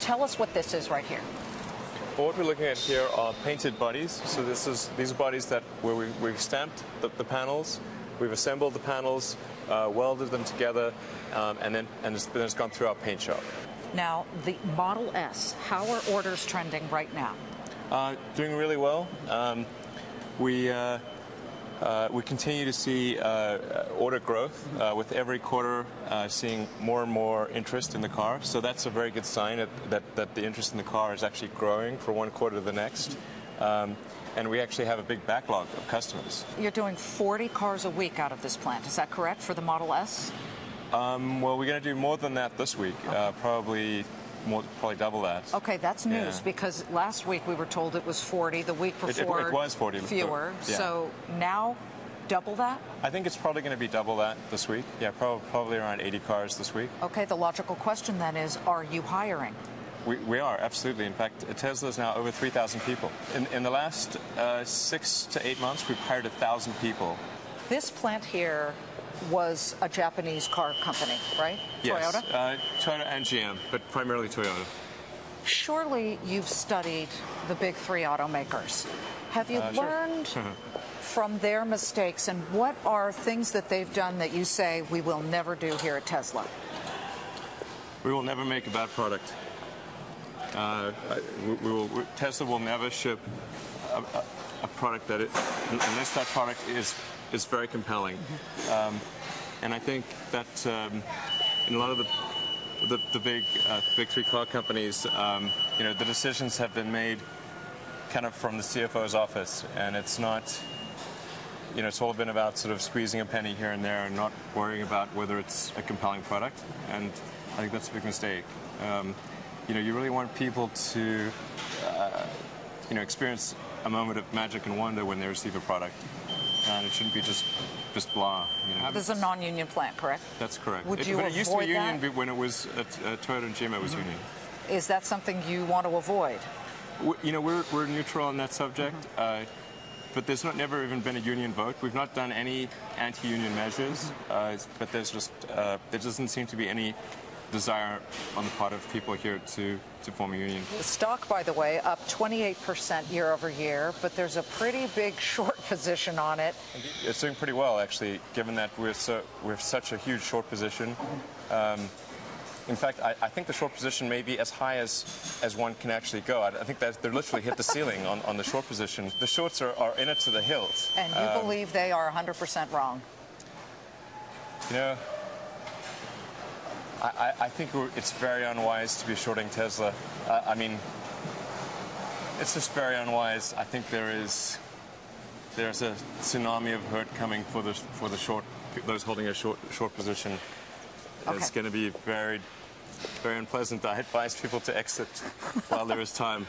tell us what this is right here. Well, what we're looking at here are painted bodies. So these are bodies where we've stamped the panels, we've assembled the panels, welded them together, and then it's gone through our paint shop. Now, the Model S, how are orders trending right now? Doing really well. We continue to see order growth with every quarter, seeing more and more interest in the car. So that's a very good sign that the interest in the car is actually growing from one quarter to the next. And we actually have a big backlog of customers. You're doing 40 cars a week out of this plant. Is that correct for the Model S? Well, we're going to do more than that this week. Probably double that. Okay, that's news, because last week we were told it was 40. The week before it was 40. Fewer. Yeah. So now double that? I think it's probably going to be double that this week. Yeah, probably around 80 cars this week. Okay, the logical question then is, are you hiring? We are, absolutely. In fact, Tesla is now over 3,000 people. In the last 6 to 8 months, we've hired 1,000 people. This plant here was a Japanese car company, right? Yes, Toyota? Toyota and GM, but primarily Toyota. Surely you've studied the big three automakers. Have you learned from their mistakes, and what are things that they've done that you say we will never do here at Tesla? We will never make a bad product. Tesla will never ship a product unless that product is very compelling. And I think that in a lot of the big three car companies, the decisions have been made kind of from the CFO's office, and it's not, it's all been about sort of squeezing a penny here and there and not worrying about whether it's a compelling product. And I think that's a big mistake. You really want people to, experience a moment of magic and wonder when they receive a product. And it shouldn't be just blah. This is a non-union plant, correct? That's correct. Would you but it used to be union that? When it was at Toyota and GM, it was union. Is that something you want to avoid? We're neutral on that subject, but there's never even been a union vote. We've not done any anti-union measures, but there doesn't seem to be any desire on the part of people here to form a union. The stock, by the way, up 28% year over year, but there's a pretty big short position on it. It's doing pretty well, actually, given that we're such a huge short position. In fact, I think the short position may be as high as one can actually go. I think that they're literally hit the ceiling on the short position. The shorts are in it to the hilt. And you believe they are 100% wrong? I think it's very unwise to be shorting Tesla. It's just very unwise. I think there's a tsunami of hurt coming for those holding a short position. Okay. It's going to be very, very unpleasant. I advise people to exit while there is time.